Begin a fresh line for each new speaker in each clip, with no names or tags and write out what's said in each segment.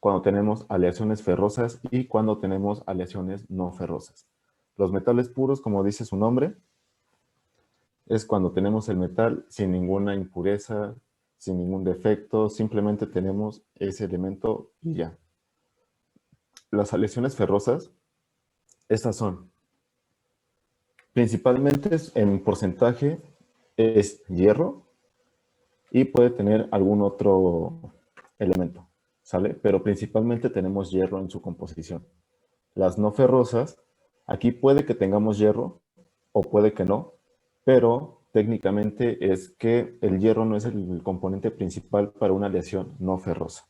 cuando tenemos aleaciones ferrosas y cuando tenemos aleaciones no ferrosas. Los metales puros, como dice su nombre, es cuando tenemos el metal sin ninguna impureza, sin ningún defecto, simplemente tenemos ese elemento y ya. Las aleaciones ferrosas, estas son, principalmente en porcentaje, es hierro y puede tener algún otro elemento, ¿sale? Pero principalmente tenemos hierro en su composición. Las no ferrosas, aquí puede que tengamos hierro o puede que no, pero técnicamente es que el hierro no es el componente principal para una aleación no ferrosa.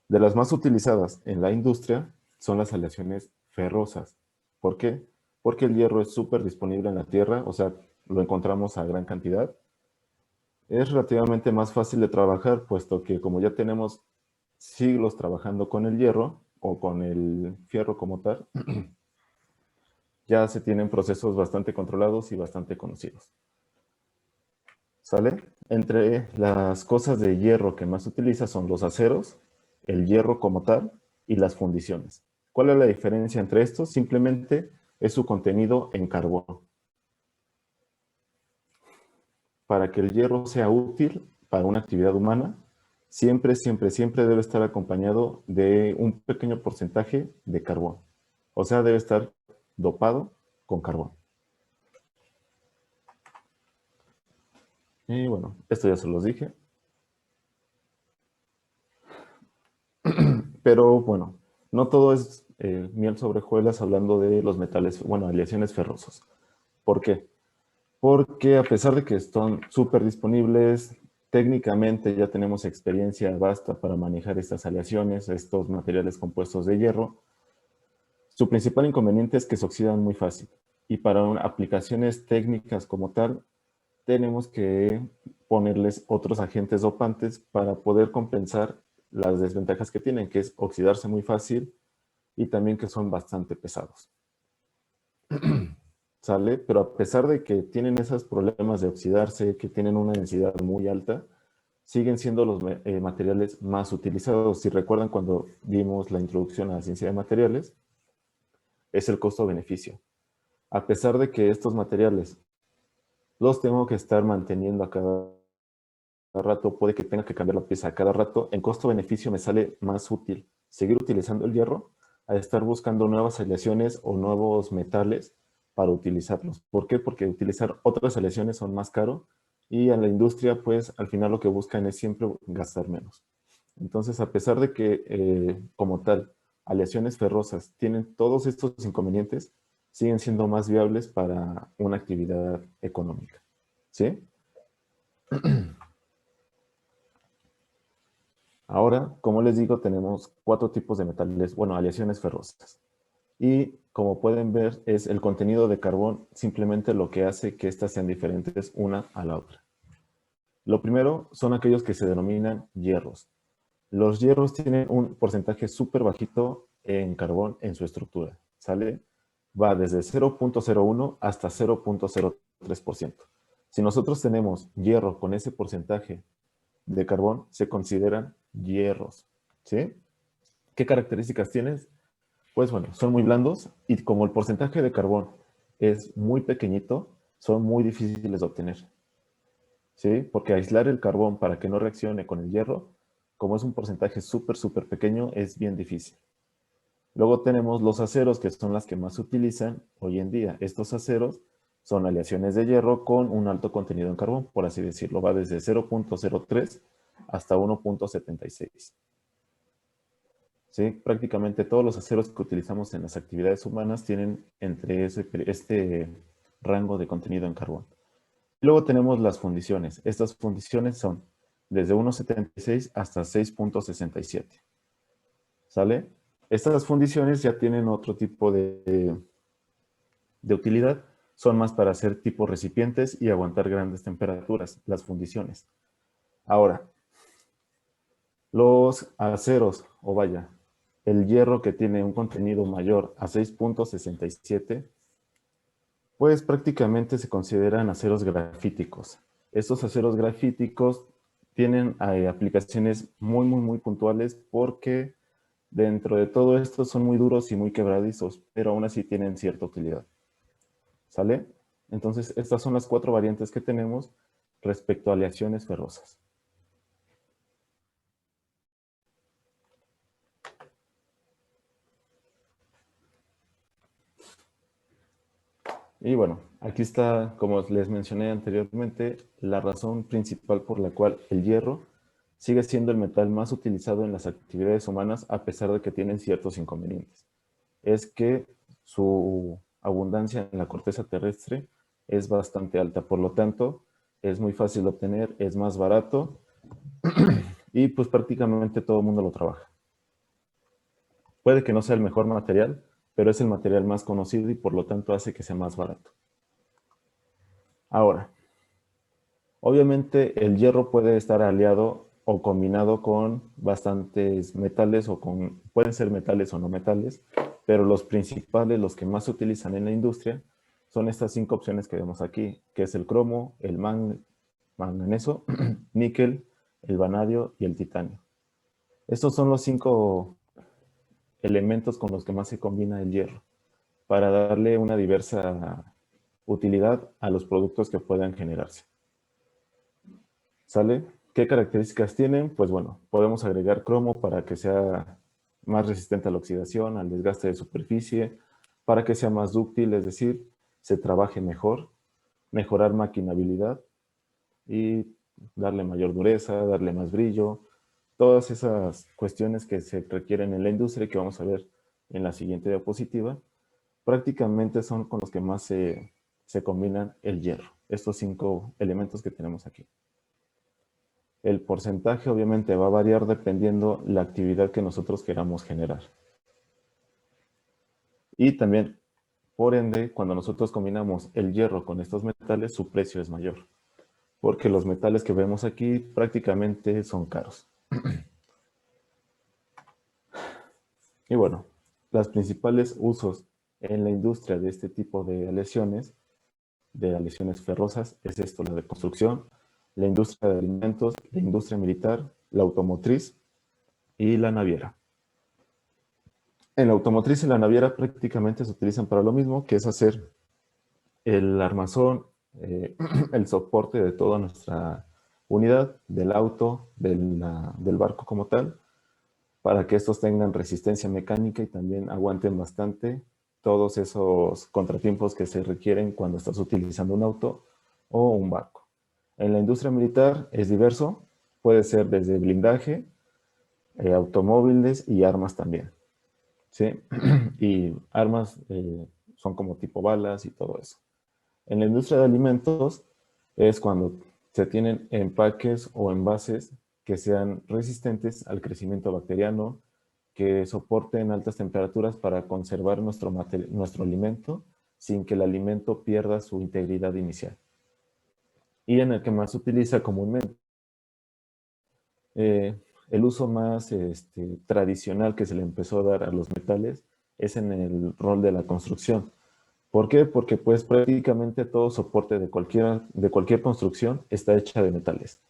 De las más utilizadas en la industria son las aleaciones ferrosas. ¿Por qué? Porque el hierro es súper disponible en la Tierra, o sea, lo encontramos a gran cantidad. Es relativamente más fácil de trabajar, puesto que como ya tenemos siglos trabajando con el hierro o con el fierro como tal, ya se tienen procesos bastante controlados y bastante conocidos. ¿Sale? Entre las cosas de hierro que más se utiliza son los aceros, el hierro como tal y las fundiciones. ¿Cuál es la diferencia entre estos? Simplemente es su contenido en carbono. Para que el hierro sea útil para una actividad humana, siempre, siempre, siempre debe estar acompañado de un pequeño porcentaje de carbón. O sea, debe estar dopado con carbón. Y bueno, esto ya se los dije. Pero bueno, no todo es miel sobre hojuelas hablando de los metales, bueno, aleaciones ferrosas. ¿Por qué? Porque a pesar de que están súper disponibles, técnicamente ya tenemos experiencia basta para manejar estas aleaciones, estos materiales compuestos de hierro. Su principal inconveniente es que se oxidan muy fácil. Y para aplicaciones técnicas como tal, tenemos que ponerles otros agentes dopantes para poder compensar las desventajas que tienen, que es oxidarse muy fácil y también que son bastante pesados. ¿Sale? Pero a pesar de que tienen esos problemas de oxidarse, que tienen una densidad muy alta, siguen siendo los materiales más utilizados. Si recuerdan cuando vimos la introducción a la ciencia de materiales, es el costo-beneficio. A pesar de que estos materiales los tengo que estar manteniendo a cada rato, puede que tenga que cambiar la pieza a cada rato, en costo-beneficio me sale más útil seguir utilizando el hierro a estar buscando nuevas aleaciones o nuevos metales para utilizarlos. ¿Por qué? Porque utilizar otras aleaciones son más caro y a la industria, pues, al final lo que buscan es siempre gastar menos. Entonces, a pesar de que, como tal, aleaciones ferrosas tienen todos estos inconvenientes, siguen siendo más viables para una actividad económica. ¿Sí? Ahora, como les digo, tenemos 4 tipos de metales, bueno, aleaciones ferrosas. Y como pueden ver, es el contenido de carbón simplemente lo que hace que estas sean diferentes una a la otra. Lo primero son aquellos que se denominan hierros. Los hierros tienen un porcentaje súper bajito en carbón en su estructura, ¿sale? Va desde 0.01 hasta 0.03%. Si nosotros tenemos hierro con ese porcentaje de carbón, se consideran hierros, ¿sí? ¿Qué características tienen? Pues bueno, son muy blandos y como el porcentaje de carbón es muy pequeñito, son muy difíciles de obtener, ¿sí? Porque aislar el carbón para que no reaccione con el hierro, como es un porcentaje súper, súper pequeño, es bien difícil. Luego tenemos los aceros, que son las que más se utilizan hoy en día. Estos aceros son aleaciones de hierro con un alto contenido en carbón, por así decirlo. Va desde 0.03 hasta 1.76. ¿Sí? Prácticamente todos los aceros que utilizamos en las actividades humanas tienen entre este rango de contenido en carbón. Luego tenemos las fundiciones. Estas fundiciones son desde 1.76 hasta 6.67. ¿Sale? Estas fundiciones ya tienen otro tipo de utilidad. Son más para hacer tipo recipientes y aguantar grandes temperaturas, las fundiciones. Ahora, los aceros, o vaya, el hierro que tiene un contenido mayor a 6.67, pues prácticamente se consideran aceros grafíticos. Estos aceros grafíticos tienen aplicaciones muy, muy, muy puntuales porque Dentro de todo esto son muy duros y muy quebradizos, pero aún así tienen cierta utilidad. ¿Sale? Entonces, estas son las 4 variantes que tenemos respecto a aleaciones ferrosas. Y bueno, aquí está, como les mencioné anteriormente, la razón principal por la cual el hierro sigue siendo el metal más utilizado en las actividades humanas a pesar de que tienen ciertos inconvenientes. Es que su abundancia en la corteza terrestre es bastante alta, por lo tanto, es muy fácil de obtener, es más barato y pues prácticamente todo el mundo lo trabaja. Puede que no sea el mejor material, pero es el material más conocido y por lo tanto hace que sea más barato. Ahora, obviamente el hierro puede estar aliado o combinado con bastantes metales o con, pueden ser metales o no metales, pero los principales, los que más se utilizan en la industria, son estas 5 opciones que vemos aquí, que es el cromo, el manganeso, níquel, el vanadio y el titanio. Estos son los 5 elementos con los que más se combina el hierro, para darle una diversa utilidad a los productos que puedan generarse. ¿Sale? ¿Qué características tienen? Pues bueno, podemos agregar cromo para que sea más resistente a la oxidación, al desgaste de superficie, para que sea más dúctil, es decir, se trabaje mejor, mejorar maquinabilidad y darle mayor dureza, darle más brillo, todas esas cuestiones que se requieren en la industria y que vamos a ver en la siguiente diapositiva, prácticamente son con los que más se combinan el hierro, estos 5 elementos que tenemos aquí. El porcentaje obviamente va a variar dependiendo la actividad que nosotros queramos generar. Y también, por ende, cuando nosotros combinamos el hierro con estos metales, su precio es mayor. Porque los metales que vemos aquí prácticamente son caros. Y bueno, los principales usos en la industria de este tipo de aleaciones ferrosas, es esto, la de construcción, la industria de alimentos, la industria militar, la automotriz y la naviera. En la automotriz y la naviera prácticamente se utilizan para lo mismo, que es hacer el armazón, el soporte de toda nuestra unidad, del auto, del barco como tal, para que estos tengan resistencia mecánica y también aguanten bastante todos esos contratiempos que se requieren cuando estás utilizando un auto o un barco. En la industria militar es diverso, puede ser desde blindaje, automóviles y armas también. ¿Sí? Y armas son como tipo balas y todo eso. En la industria de alimentos es cuando se tienen empaques o envases que sean resistentes al crecimiento bacteriano, que soporten altas temperaturas para conservar nuestro alimento sin que el alimento pierda su integridad inicial. Y en el que más se utiliza comúnmente. El uso más tradicional que se le empezó a dar a los metales es en el rol de la construcción. ¿Por qué? Porque pues prácticamente todo soporte de cualquier construcción está hecha de metales.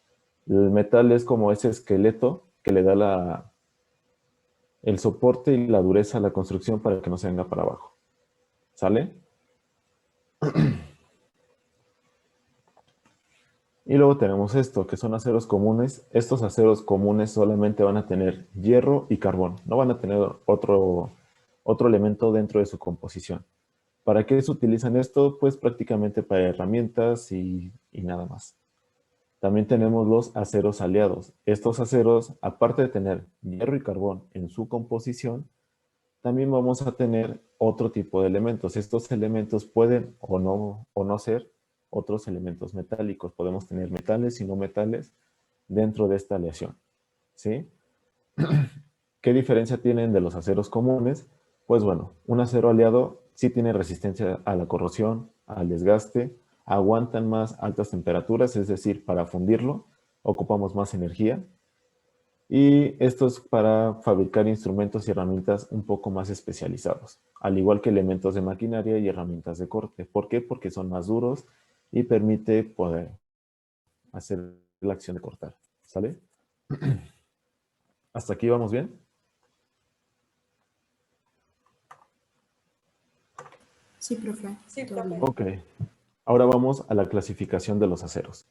El metal es como ese esqueleto que le da el soporte y la dureza a la construcción para que no se venga para abajo. ¿Sale? Y luego tenemos esto, que son aceros comunes. Estos aceros comunes solamente van a tener hierro y carbón. No van a tener otro elemento dentro de su composición. ¿Para qué se utilizan esto? Pues prácticamente para herramientas y nada más. También tenemos los aceros aliados. Estos aceros, aparte de tener hierro y carbón en su composición, también vamos a tener otro tipo de elementos. Estos elementos pueden o no ser otros elementos metálicos. Podemos tener metales y no metales dentro de esta aleación. ¿Sí? ¿Qué diferencia tienen de los aceros comunes? Pues bueno, un acero aliado sí tiene resistencia a la corrosión, al desgaste, aguantan más altas temperaturas, es decir, para fundirlo ocupamos más energía. Y esto es para fabricar instrumentos y herramientas un poco más especializados, al igual que elementos de maquinaria y herramientas de corte. ¿Por qué? Porque son más duros y permite poder hacer la acción de cortar. ¿Sale? ¿Hasta aquí vamos bien?
Sí, profe.
Sí,
Todo bien.
Ok. Ahora vamos a la clasificación de los aceros.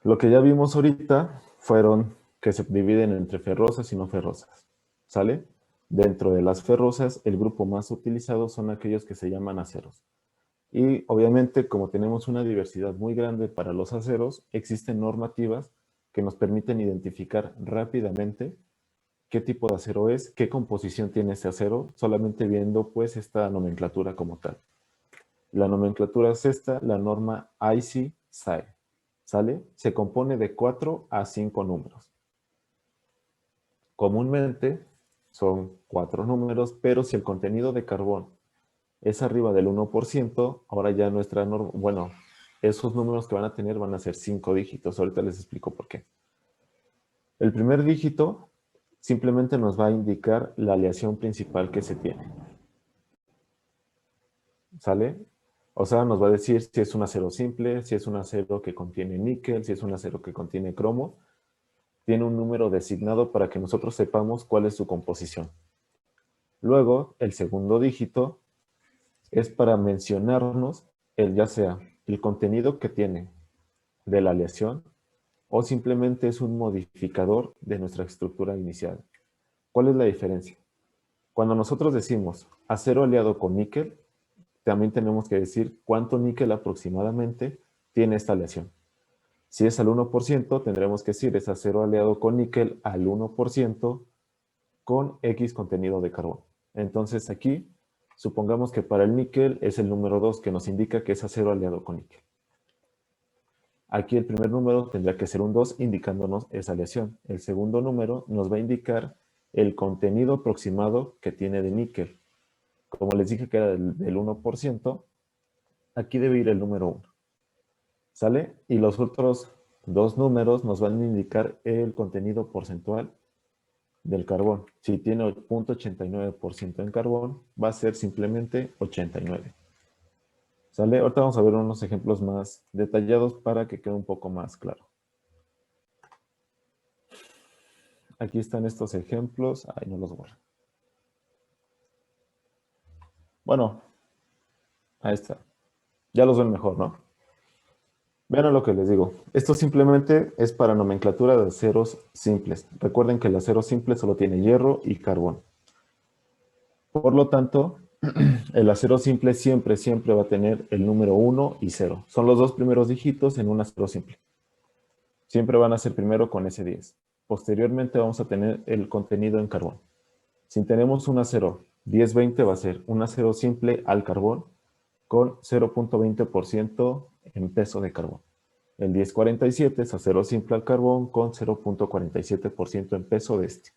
Lo que ya vimos ahorita fueron que se dividen entre ferrosas y no ferrosas. ¿Sale? Dentro de las ferrosas, el grupo más utilizado son aquellos que se llaman aceros. Y obviamente, como tenemos una diversidad muy grande para los aceros, existen normativas que nos permiten identificar rápidamente qué tipo de acero es, qué composición tiene ese acero, solamente viendo pues esta nomenclatura como tal. La nomenclatura es esta, la norma IC-SAE. ¿Sale? Se compone de 4 a 5 números. Comúnmente son 4 números, pero si el contenido de carbón es arriba del 1%, ahora ya nuestra norma, bueno, esos números que van a tener van a ser 5 dígitos. Ahorita les explico por qué. El primer dígito simplemente nos va a indicar la aleación principal que se tiene. ¿Sale? O sea, nos va a decir si es un acero simple, si es un acero que contiene níquel, si es un acero que contiene cromo. Tiene un número designado para que nosotros sepamos cuál es su composición. Luego, el segundo dígito es para mencionarnos ya sea el contenido que tiene de la aleación o simplemente es un modificador de nuestra estructura inicial. ¿Cuál es la diferencia? Cuando nosotros decimos acero aliado con níquel, también tenemos que decir cuánto níquel aproximadamente tiene esta aleación. Si es al 1%, tendremos que decir es acero aliado con níquel al 1% con X contenido de carbón. Entonces aquí, supongamos que para el níquel es el número 2, que nos indica que es acero aliado con níquel. Aquí el primer número tendrá que ser un 2, indicándonos esa aleación. El segundo número nos va a indicar el contenido aproximado que tiene de níquel. Como les dije que era del 1%, aquí debe ir el número 1. ¿Sale? Y los otros dos números nos van a indicar el contenido porcentual del carbón. Si tiene 0.89% en carbón, va a ser simplemente 89. ¿Sale? Ahorita vamos a ver unos ejemplos más detallados para que quede un poco más claro. Aquí están estos ejemplos. Ay, no los borro. Bueno, ahí está. Ya los ven mejor, ¿no? Vean lo que les digo. Esto simplemente es para nomenclatura de aceros simples. Recuerden que el acero simple solo tiene hierro y carbón. Por lo tanto, el acero simple siempre va a tener el número 1 y 0. Son los dos primeros dígitos en un acero simple. Siempre van a ser primero con ese 10. Posteriormente vamos a tener el contenido en carbón. Si tenemos un acero 10-20 va a ser un acero simple al carbón con 0.20% en peso de carbón. El 1047 es acero simple al carbón con 0.47% en peso de este.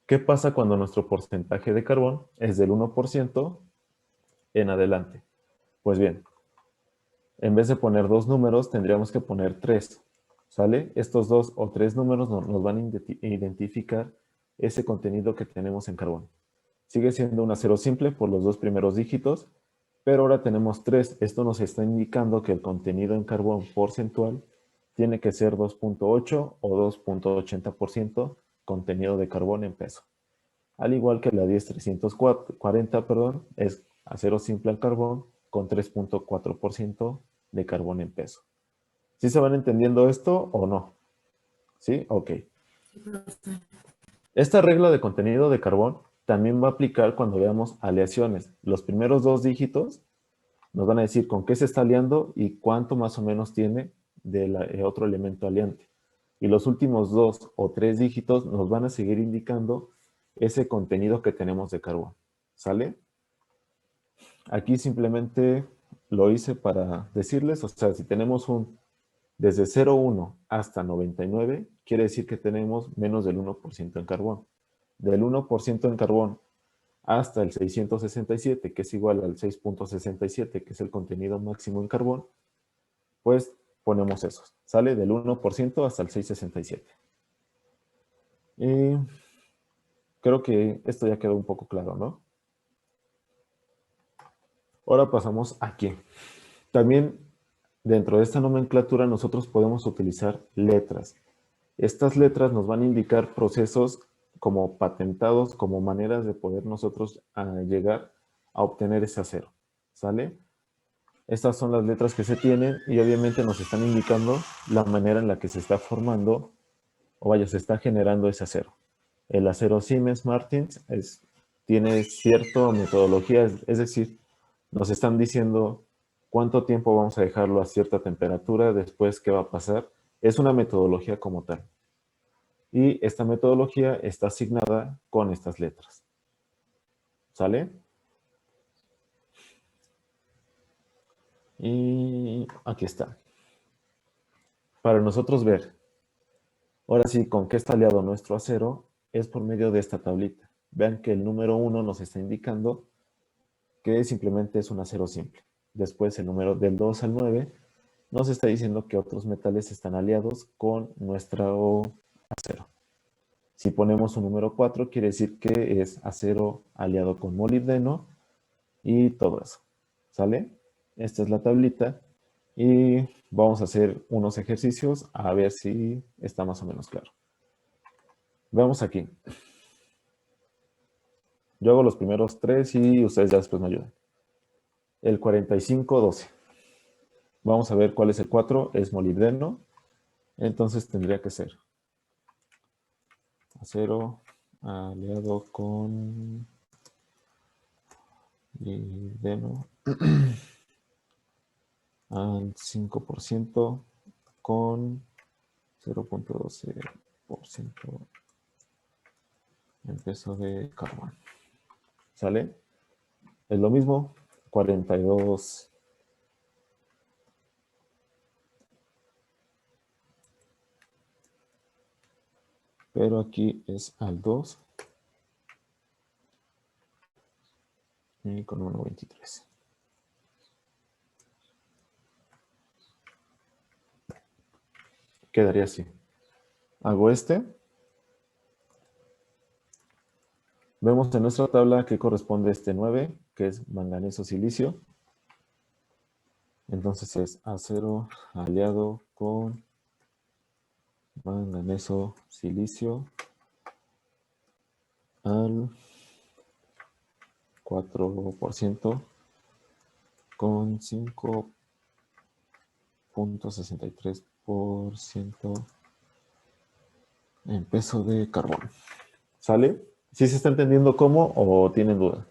¿Qué pasa cuando nuestro porcentaje de carbón es del 1% en adelante? Pues bien, en vez de poner dos números, tendríamos que poner 3. ¿Sale? Estos 2 o 3 números nos van a identificar ese contenido que tenemos en carbón. Sigue siendo un acero simple por los dos primeros dígitos, pero ahora tenemos 3. Esto nos está indicando que el contenido en carbón porcentual tiene que ser 2.8 o 2.80% contenido de carbón en peso. Al igual que la 10340, es acero simple al carbón con 3.4% de carbón en peso. ¿Sí se van entendiendo esto o no? ¿Sí? Ok. Esta regla de contenido de carbón también va a aplicar cuando veamos aleaciones. Los primeros dos dígitos nos van a decir con qué se está aliando y cuánto más o menos tiene del otro elemento aliante. Y los últimos 2 o 3 dígitos nos van a seguir indicando ese contenido que tenemos de carbón. ¿Sale? Aquí simplemente lo hice para decirles, o sea, si tenemos desde 0,1 hasta 99, quiere decir que tenemos menos del 1% en carbón. Del 1% en carbón hasta el 667, que es igual al 6.67, que es el contenido máximo en carbón, pues ponemos esos. Sale del 1% hasta el 667. Y creo que esto ya quedó un poco claro, ¿no? Ahora pasamos aquí. También dentro de esta nomenclatura nosotros podemos utilizar letras. Estas letras nos van a indicar procesos como patentados, como maneras de poder nosotros llegar a obtener ese acero, ¿sale? Estas son las letras que se tienen y obviamente nos están indicando la manera en la que se está formando o vaya, se está generando ese acero. El acero Siemens-Martins tiene cierta metodología, es decir, nos están diciendo cuánto tiempo vamos a dejarlo a cierta temperatura, después qué va a pasar. Es una metodología como tal. Y esta metodología está asignada con estas letras. ¿Sale? Y aquí está. Para nosotros ver, ahora sí, con qué está aliado nuestro acero, es por medio de esta tablita. Vean que el número 1 nos está indicando que simplemente es un acero simple. Después el número del 2 al 9 nos está diciendo que otros metales están aliados con nuestro acero. Si ponemos un número 4, quiere decir que es acero aliado con molibdeno y todo eso. ¿Sale? Esta es la tablita y vamos a hacer unos ejercicios a ver si está más o menos claro. Veamos aquí. Yo hago los primeros 3 y ustedes ya después me ayudan. El 45-12. Vamos a ver cuál es el 4. Es molibdeno. Entonces tendría que ser acero aliado con molibdeno al 5% con 0.12% en peso de carbón. ¿Sale? Es lo mismo, 42. Pero aquí es al 2 y con 1.23. Quedaría así. Hago este. Vemos en nuestra tabla que corresponde este 9, que es manganeso silicio. Entonces es acero aliado con manganeso silicio al 4% con 5.63% en peso de carbón. ¿Sale? ¿Sí se está entendiendo cómo o tienen duda?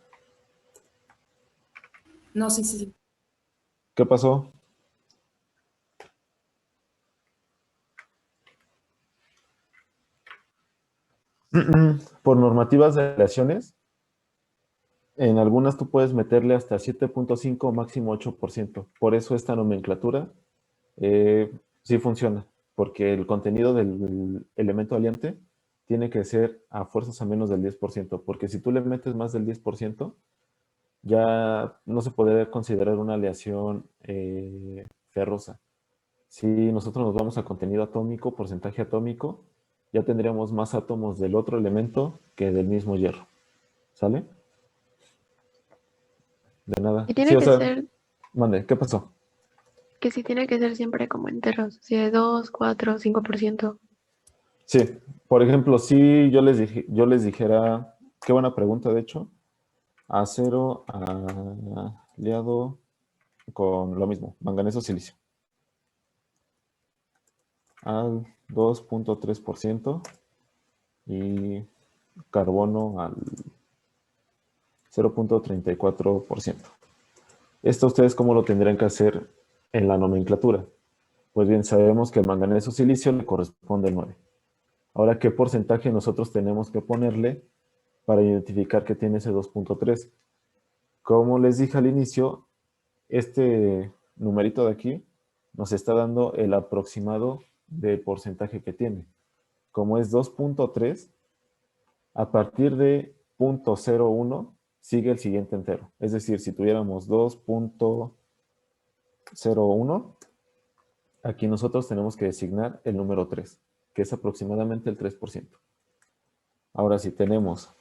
No, sí, sí, sí.
¿Qué pasó? Por normativas de aleaciones, en algunas tú puedes meterle hasta 7.5 máximo 8%. Por eso esta nomenclatura sí funciona, porque el contenido del elemento aliante tiene que ser a fuerzas a menos del 10%, porque si tú le metes más del 10%, ya no se podría considerar una aleación ferrosa. Si nosotros nos vamos a contenido atómico, porcentaje atómico, ya tendríamos más átomos del otro elemento que del mismo hierro. ¿Sale? De nada.
Y
Sí,
tiene
o
que
sea,
ser,
mande, ¿qué pasó?
que sí tiene que ser siempre como enteros, si de 2, 4, 5%.
Sí, por ejemplo, si yo les dijera, qué buena pregunta, de hecho, acero aliado con lo mismo, manganeso silicio, al 2.3% y carbono al 0.34%. Esto ustedes cómo lo tendrían que hacer en la nomenclatura. Pues bien, sabemos que el manganeso silicio le corresponde al 9. Ahora, ¿qué porcentaje nosotros tenemos que ponerle para identificar que tiene ese 2.3? Como les dije al inicio, este numerito de aquí nos está dando el aproximado de porcentaje que tiene. Como es 2.3, a partir de 0.01 sigue el siguiente entero. Es decir, si tuviéramos 2.01, aquí nosotros tenemos que designar el número 3, que es aproximadamente el 3%. Ahora, si tenemos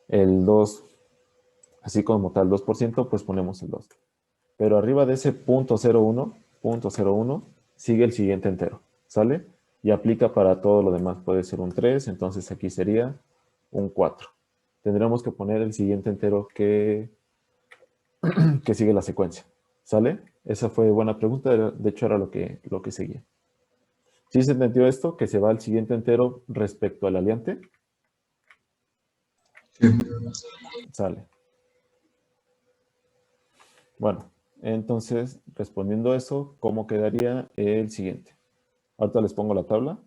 el 2, así como tal 2%, pues ponemos el 2. Pero arriba de ese .01, sigue el siguiente entero. ¿Sale? Y aplica para todo lo demás. Puede ser un 3, entonces aquí sería un 4. Tendremos que poner el siguiente entero que sigue la secuencia. ¿Sale? Esa fue buena pregunta, de hecho era lo que seguía. ¿Sí se entendió esto? Que se va al siguiente entero respecto al aliante.
Sí.
Sale. Bueno, entonces, respondiendo a eso, ¿cómo quedaría el siguiente? Ahorita les pongo la tabla.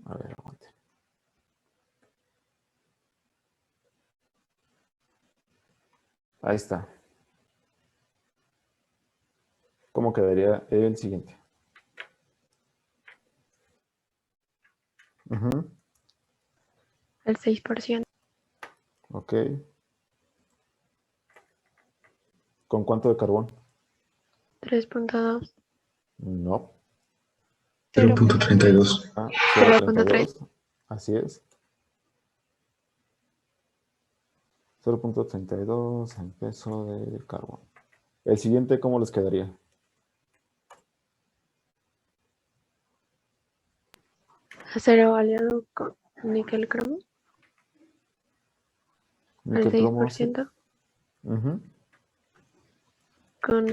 A ver, aguante. Ahí está. ¿Cómo quedaría el siguiente? Ujú,
El 6%.
ok. ¿Con cuánto de carbón?
3.2.
No.
0.32.
Ah,
0.3.
0.32. Así es. 0.32 en peso de carbón. El siguiente, ¿cómo les quedaría?
Acero aliado con níquel cromo. Al
Níquel cromo, sí.
6%.
Ujú,
Con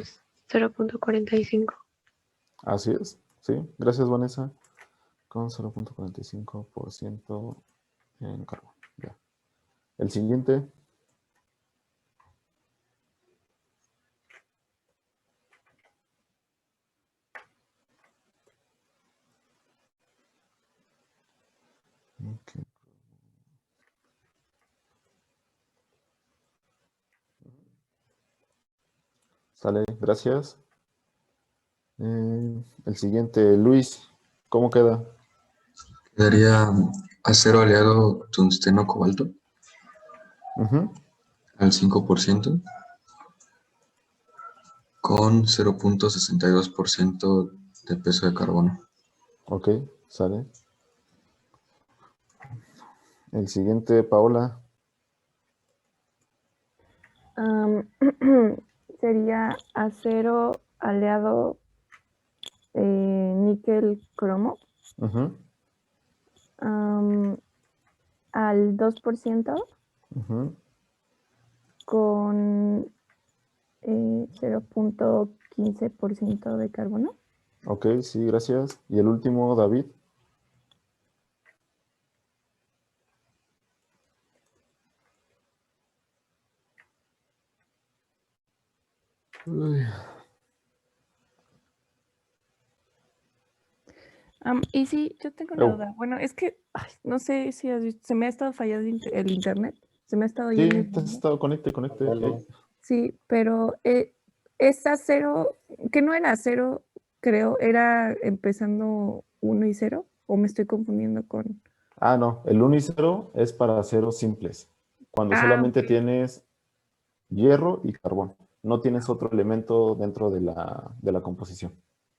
0.45.
así es. Sí, gracias, Vanessa. Con 0.45% en carbón. Ya. El siguiente. Ok. Sale, gracias. El siguiente, Luis, ¿cómo queda?
Quedaría acero aliado tungsteno cobalto
Ujú,
al 5% con 0.62% de peso de carbono.
ok, sale. El siguiente, Paola.
Am, sería acero aliado níquel cromo
Ujú,
am, al 2%
ujú,
con 0.15% de carbono.
ok, sí, gracias. Y el último, David. Uy,
Y sí, yo tengo una
oh,
duda. Bueno, es que ay, no sé si has visto, se me ha estado fallando el internet, se me ha estado yendo
sí,
el
te has
internet.
estado conecte.
Sí, pero es acero, que no era acero, creo, era empezando 1 y 0, o me estoy confundiendo con...
Ah, no, el unicero es para ceros simples. Cuando
Ah,
solamente
ok.
tienes hierro y carbón. No tienes otro elemento dentro de la composición.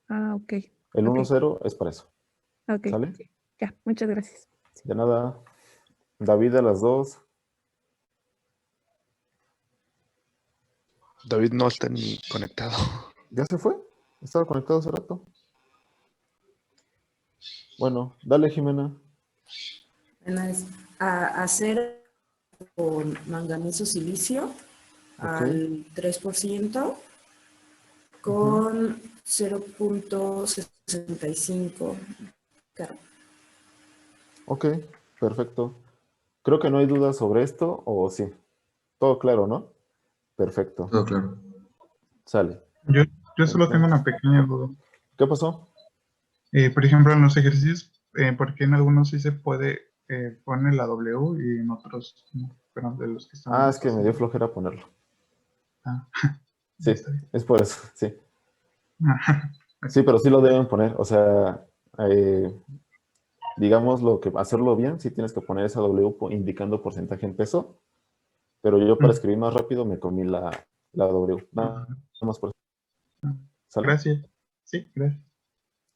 Ah, ok.
El
Ok,
1,0 es para eso.
ok.
¿Sale?
Sí, ya, muchas gracias. Sí.
De nada. David a las 2.
David no está ni conectado.
¿Ya se fue? Estaba conectado hace rato. Bueno, dale, Jimena.
Acero con manganeso silicio
Ok.
al 3%
Ujú.
con 0.65 carbono.
Ok, perfecto. Creo que no hay dudas sobre esto, o sí. Todo claro, ¿no? Perfecto.
Todo claro.
Sale.
Yo solo tengo
Entonces,
una pequeña duda.
¿qué pasó?
Por ejemplo, en los ejercicios, ¿por qué en algunos sí se puede poner la W y en otros no? Pero de los que
Ah, es
estamos
que me dio
haciendo.
flojera ponerlo.
Ah,
Sí,
está bien.
es por eso, sí.
Ok.
Sí, pero sí lo deben poner. O sea, digamos lo que hacerlo bien, sí tienes que poner esa W indicando porcentaje en peso, pero yo para
Mm,
escribir más rápido me comí la W. Nada
ah,
más por eso.
ah.
¿Sale?
Gracias. Sí, gracias.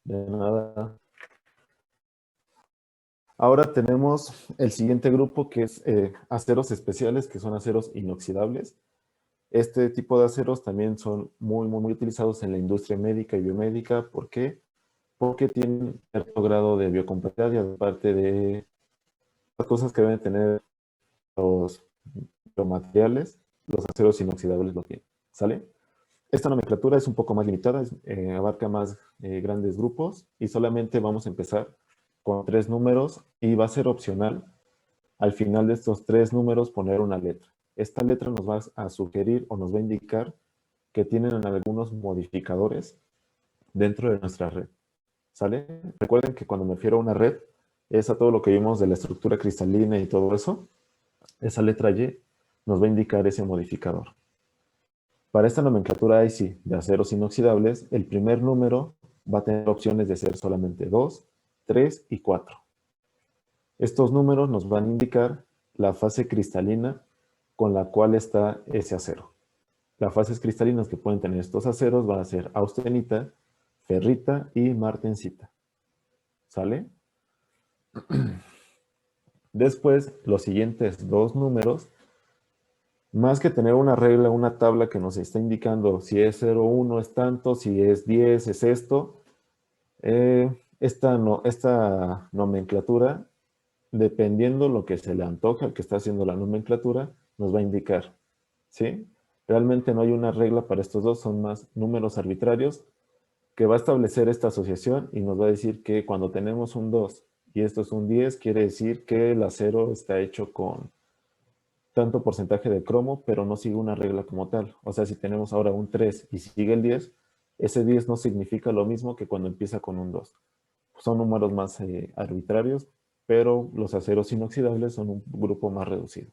De nada. Ahora tenemos el siguiente grupo que es aceros especiales, que son aceros inoxidables. Este tipo de aceros también son muy utilizados en la industria médica y biomédica. ¿Por qué? Porque tienen cierto grado de biocompatibilidad y aparte de las cosas que deben tener los materiales, los aceros inoxidables lo tienen. ¿Sale? Esta nomenclatura es un poco más limitada, abarca más grandes grupos y solamente vamos a empezar con 3 números y va a ser opcional al final de estos 3 números poner una letra. Esta letra nos va a sugerir o nos va a indicar que tienen algunos modificadores dentro de nuestra red. ¿Sale? Recuerden que cuando me refiero a una red, es a todo lo que vimos de la estructura cristalina y todo eso. Esa letra Y nos va a indicar ese modificador. Para esta nomenclatura IC de aceros inoxidables, el primer número va a tener opciones de ser solamente 2, 3 y 4. Estos números nos van a indicar la fase cristalina con la cual está ese acero. Las fases cristalinas que pueden tener estos aceros van a ser austenita, ferrita y martensita. ¿Sale? Después, los siguientes 2 números, más que tener una regla, una tabla que nos está indicando si es 0,1 es tanto, si es 10 es esto, esta nomenclatura, dependiendo lo que se le antoja al que está haciendo la nomenclatura, nos va a indicar. ¿Sí? Realmente no hay una regla para estos dos, son más números arbitrarios que va a establecer esta asociación y nos va a decir que cuando tenemos un 2 y esto es un 10, quiere decir que el acero está hecho con tanto porcentaje de cromo, pero no sigue una regla como tal. O sea, si tenemos ahora un 3 y sigue el 10, ese 10 no significa lo mismo que cuando empieza con un 2. Son números más arbitrarios, pero los aceros inoxidables son un grupo más reducido.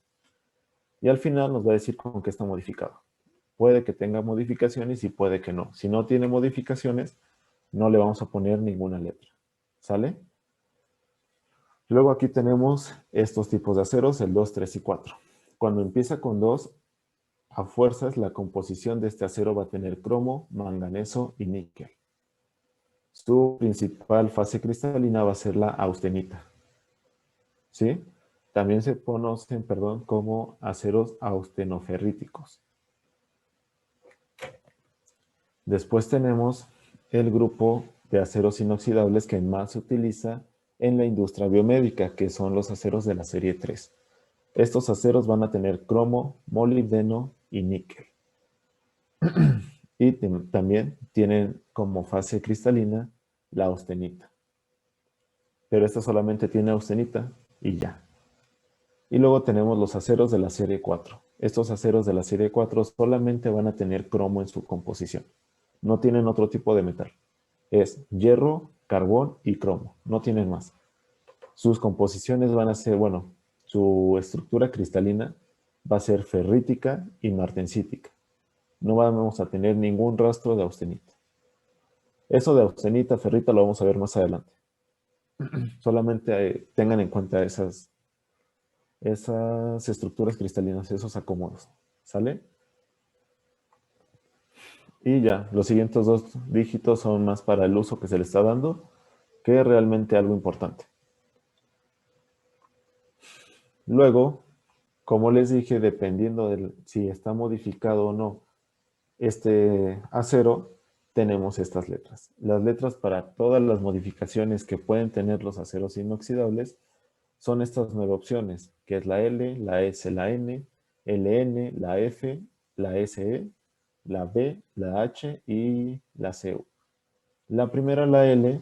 Y al final nos va a decir con qué está modificado. Puede que tenga modificaciones y puede que no. Si no tiene modificaciones, no le vamos a poner ninguna letra. ¿Sale? Luego aquí tenemos estos tipos de aceros, el 2, 3 y 4. Cuando empieza con 2, a fuerzas la composición de este acero va a tener cromo, manganeso y níquel. Su principal fase cristalina va a ser la austenita. ¿Sí? También se conocen, como aceros austenoferríticos. Después tenemos el grupo de aceros inoxidables que más se utiliza en la industria biomédica, que son los aceros de la serie 3. Estos aceros van a tener cromo, molibdeno y níquel. Y también tienen como fase cristalina la austenita. Pero esta solamente tiene austenita y ya. Y luego tenemos los aceros de la serie 4. Estos aceros de la serie 4 solamente van a tener cromo en su composición. No tienen otro tipo de metal. Es hierro, carbón y cromo. No tienen más. Sus composiciones van a ser, su estructura cristalina va a ser ferrítica y martensítica. No vamos a tener ningún rastro de austenita. Eso de austenita, ferrita lo vamos a ver más adelante. Solamente tengan en cuenta esas estructuras cristalinas, esos acomodos. ¿Sale? Y ya, los siguientes 2 dígitos son más para el uso que se le está dando que realmente algo importante. Luego, como les dije, dependiendo de si está modificado o no este acero, tenemos estas letras. Las letras para todas las modificaciones que pueden tener los aceros inoxidables son estas 9 opciones, que es la L, la S, la N, LN, la F, la SE, la B, la H y la CU. La primera, la L,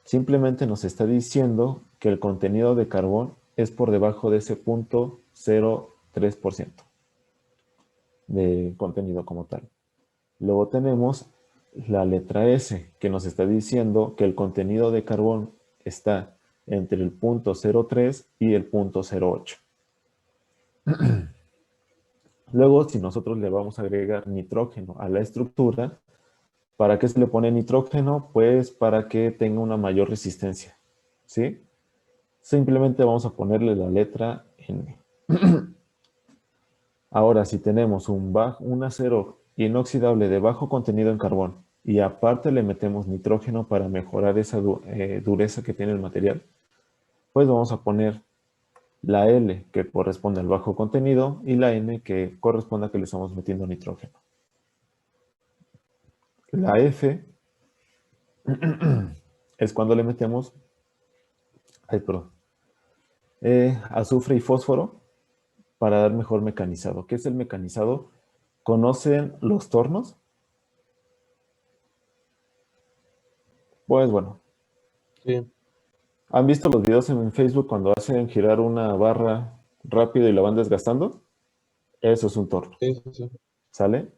simplemente nos está diciendo que el contenido de carbón es por debajo de ese 0.03% de contenido como tal. Luego tenemos la letra S, que nos está diciendo que el contenido de carbón está entre el 0.03 y el 0.08. Luego, si nosotros le vamos a agregar nitrógeno a la estructura, ¿para qué se le pone nitrógeno? Pues para que tenga una mayor resistencia, ¿sí? Simplemente vamos a ponerle la letra N. Ahora, si tenemos un acero inoxidable de bajo contenido en carbón y aparte le metemos nitrógeno para mejorar esa dureza que tiene el material, pues vamos a poner la L que corresponde al bajo contenido y la N que corresponde a que le estamos metiendo nitrógeno. La F es cuando le metemos azufre y fósforo para dar mejor mecanizado. ¿Qué es el mecanizado? ¿Conocen los tornos? Pues bueno.
Sí.
¿Han visto los videos en Facebook cuando hacen girar una barra rápido y la van desgastando? Eso es un torno.
Sí.
¿Sale?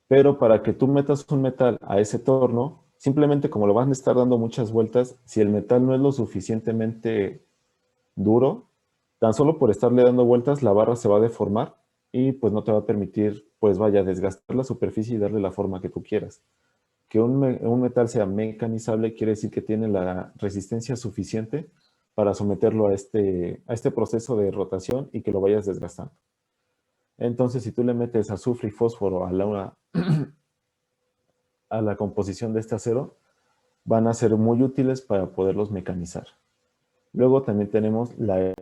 Pero para que tú metas un metal a ese torno, simplemente como lo van a estar dando muchas vueltas, si el metal no es lo suficientemente duro, tan solo por estarle dando vueltas, la barra se va a deformar y pues no te va a permitir, pues vaya, desgastar la superficie y darle la forma que tú quieras. Que un metal sea mecanizable quiere decir que tiene la resistencia suficiente para someterlo a este proceso de rotación y que lo vayas desgastando. Entonces, si tú le metes azufre y fósforo a la composición de este acero, van a ser muy útiles para poderlos mecanizar. Luego también tenemos la